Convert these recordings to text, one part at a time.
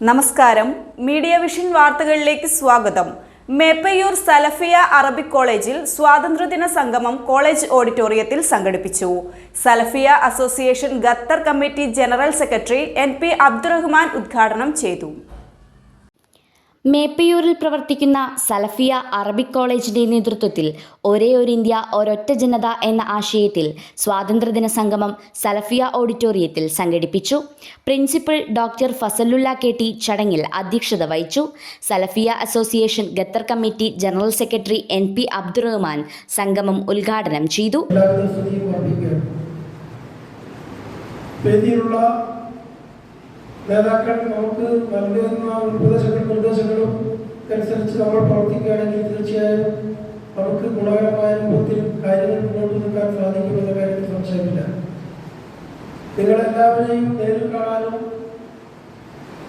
നമസ്കാരം, media vision വാർത്തകളിലേക്ക് സ്വാഗതം. മേപ്പയൂർ സലഫിയ അറബിക് കോളേജിൽ സ്വാതന്ത്ര്യദിന സംഗമം കോളേജ് ഓഡിറ്റോറിയത്തിൽ സംഘടിപ്പിച്ചു. Salafiya association Qatar committee general secretary NP Abdurahman ഉദ്ഘാടനം ചെയ്തു. മേപ്പയൂരിൽ പ്രവർത്തിക്കുന്ന സലഫിയ അറബിക് കോളേജിന്റെ നേതൃത്വത്തിൽ ഒരേ ഒരു ഇന്ത്യ ഒരൊറ്റ ജനത എന്ന ആശയത്തിൽ സ്വാതന്ത്ര്യദിന സംഗമം സലഫിയ ഓഡിറ്റോറിയത്തിൽ സംഘടിപ്പിച്ചു. പ്രിൻസിപ്പൽ ഡോക്ടർ ഫസലുല്ല KT ചടങ്ങിൽ അധ്യക്ഷത വഹിച്ചു. Salafiya association Qatar committee general secretary NP Abdurahman സംഗമം ഉദ്ഘാടനം ചെയ്തു. നേതാക്കൾ നമുക്ക് നൽകുന്ന നിർദ്ദേശങ്ങളും അനുസരിച്ച് നമ്മൾ പ്രവർത്തിക്കുകയാണെങ്കിൽ തീർച്ചയായും നമുക്ക് ഗുണകരമായ രൂപത്തിൽ കാര്യങ്ങൾ മുന്നോട്ട് നിൽക്കാൻ സാധിക്കുമെന്ന കാര്യത്തിൽ സംശയമില്ല. നിങ്ങളെല്ലാവരെയും നേരിൽ കാണാനും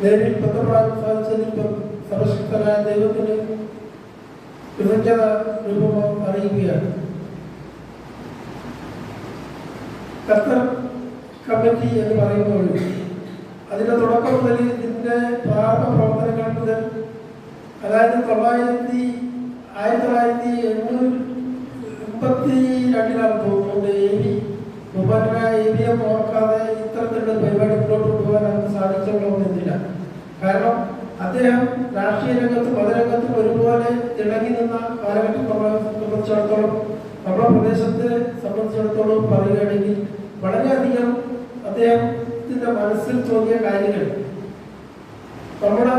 നേരിൽ ബന്ധപ്പെടാനും സാധിച്ചതിൽ സർവശക്തനായ ദൈവത്തിന് കൃതജ്ഞത രൂപം അറിയിക്കുകയാണ്. ഖത്തർ കമ്മിറ്റി എന്ന് പറയുമ്പോൾ അതിന്റെ തുടക്കം മുതൽ ഇതിന്റെ പ്രാരംഭ പ്രവർത്തനങ്ങൾ മുതൽ അതായത് 1982 തോന്നുന്നുണ്ട് ഓർക്കാതെ ഇത്തരത്തിലുള്ള പരിപാടി മുന്നോട്ട് കൊണ്ടുപോകാൻ നമുക്ക് സാധിച്ചോളണമെന്നില്ല. കാരണം അദ്ദേഹം രാഷ്ട്രീയ രംഗത്തും മതരംഗത്തും ഒരുപോലെ തിളങ്ങി നിന്ന കാലഘട്ടം നമ്മളെ സംബന്ധിച്ചിടത്തോളം നമ്മുടെ പ്രദേശത്തെ സംബന്ധിച്ചിടത്തോളം പറയുകയാണെങ്കിൽ വളരെയധികം അദ്ദേഹത്തിന്റെ മനസ്സിൽ തോന്നിയ കാര്യങ്ങൾ നമ്മുടെ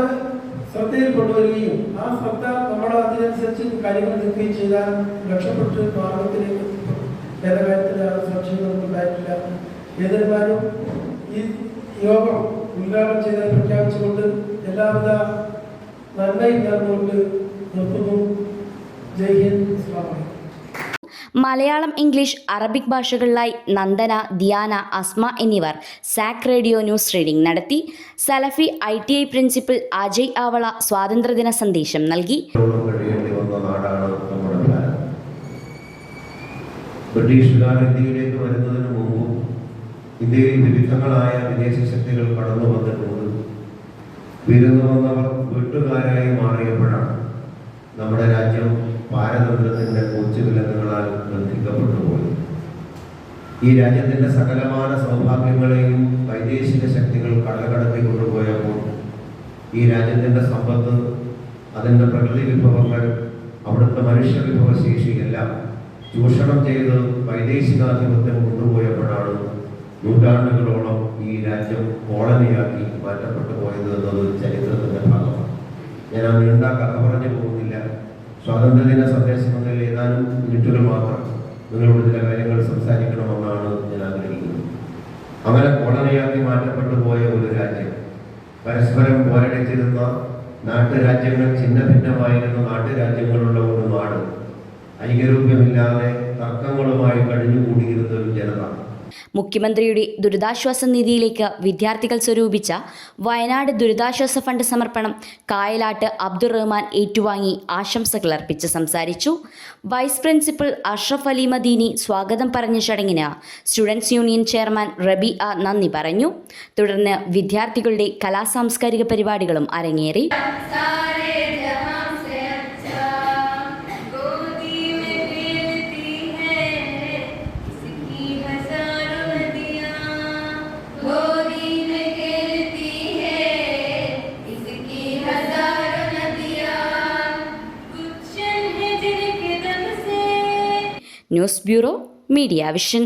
ശ്രദ്ധയിൽ കൊണ്ടുവരികയും ആ ശ്രദ്ധ നമ്മൾ അതിനനുസരിച്ച് കാര്യങ്ങൾ നിൽക്കുകയും ചെയ്താൽ രക്ഷപ്പെട്ട് മാർഗത്തിലേക്ക് ഏത കാര്യത്തിലാണ് സംശയമൊന്നും ഉണ്ടായിട്ടില്ല. എന്നിരുന്നാലും ഈ യോഗം ഉദ്ഘാടനം ചെയ്ത് പ്രഖ്യാപിച്ചുകൊണ്ട് എല്ലാവിധ നന്മയും നേർന്നുകൊണ്ട് നിർത്തുന്നു. ജയ് ഹിന്ദ്, അസ്സലാമു അലൈക്കും. മലയാളം, ഇംഗ്ലീഷ്, അറബിക് ഭാഷകളിലായി നന്ദന, ദിയാന, അസ്മ എന്നിവർ സാക് റേഡിയോ ന്യൂസ് റീഡിംഗ് നടത്തി. സലഫി ITI പ്രിൻസിപ്പൽ അജയ് ആവള സ്വാതന്ത്ര്യദിന സന്ദേശം നൽകി. ബ്രിട്ടീഷുകാർ ഇന്ത്യയിലേക്ക് വരുന്നതിന് മുമ്പും ഇന്ത്യയിൽ വിവിധങ്ങളായ വിദേശ ശക്തികൾ കടന്നു വന്നിട്ടുണ്ട്. വിരുന്നു വന്നവർ വീട്ടുകാരായി മാറിയപ്പോഴാണ് നമ്മുടെ രാജ്യം പാരതന്ത്രത്തിന്റെ കൊച്ചുവിലങ്ങുകളാൽ ബന്ധിക്കപ്പെട്ടു പോയി. ഈ രാജ്യത്തിന്റെ സകലമാന സൗഭാഗ്യങ്ങളെയും വൈദേശിക ശക്തികൾ കടകടത്തി കൊണ്ടുപോയപ്പോൾ ഈ രാജ്യത്തിന്റെ സമ്പത്ത്, അതിൻ്റെ പ്രകൃതി വിഭവങ്ങൾ, അവിടുത്തെ മനുഷ്യ വിഭവശേഷിയെല്ലാം ചൂഷണം ചെയ്ത് വൈദേശികാധിപത്യം കൊണ്ടുപോയപ്പോഴാണ് നൂറ്റാണ്ടുകളോളം ഈ രാജ്യം കോളനിയാക്കി മാറ്റപ്പെട്ടു പോയത് എന്നത് ചരിത്രത്തിന്റെ ഭാഗമാണ്. ഞാൻ ആ നീണ്ട കഥ പറഞ്ഞു പോകുന്നില്ല. സ്വാതന്ത്ര്യദിന സന്ദേശം എന്നതിൽ ഏതാനും മിനിറ്റുകൾ മാത്രം നിങ്ങളോട് ചില കാര്യങ്ങൾ സംസാരിക്കണമെന്നാണ് ഞാൻ ആഗ്രഹിക്കുന്നത്. അങ്ങനെ കോളനിയാക്കി മാറ്റപ്പെട്ടു പോയ ഒരു രാജ്യം, പരസ്പരം പോരടിച്ചിരുന്ന നാട്ടുരാജ്യങ്ങൾ, ഛിന്ന ഭിന്നമായിരുന്ന നാട്ടുരാജ്യങ്ങളുള്ള ഒരു നാട്, ഐക്യരൂപ്യമില്ലാതെ തർക്കങ്ങളുമായി കഴിഞ്ഞുകൂടിയിരുന്ന ഒരു ജനത. മുഖ്യമന്ത്രിയുടെ ദുരിതാശ്വാസ നിധിയിലേക്ക് വിദ്യാർത്ഥികൾ സ്വരൂപിച്ച വയനാട് ദുരിതാശ്വാസ ഫണ്ട് സമർപ്പണം കായലാട്ട് അബ്ദുറഹ്മാൻ ഏറ്റുവാങ്ങി ആശംസകൾ അർപ്പിച്ച് സംസാരിച്ചു. വൈസ് പ്രിൻസിപ്പൽ അഷ്റഫ് അലി മദീനി സ്വാഗതം പറഞ്ഞ ചടങ്ങിന് സ്റ്റുഡൻസ് യൂണിയൻ ചെയർമാൻ റബിഅ നന്ദി പറഞ്ഞു. തുടർന്ന് വിദ്യാർത്ഥികളുടെ കലാസാംസ്കാരിക പരിപാടികളും അരങ്ങേറി. News bureau, media vision.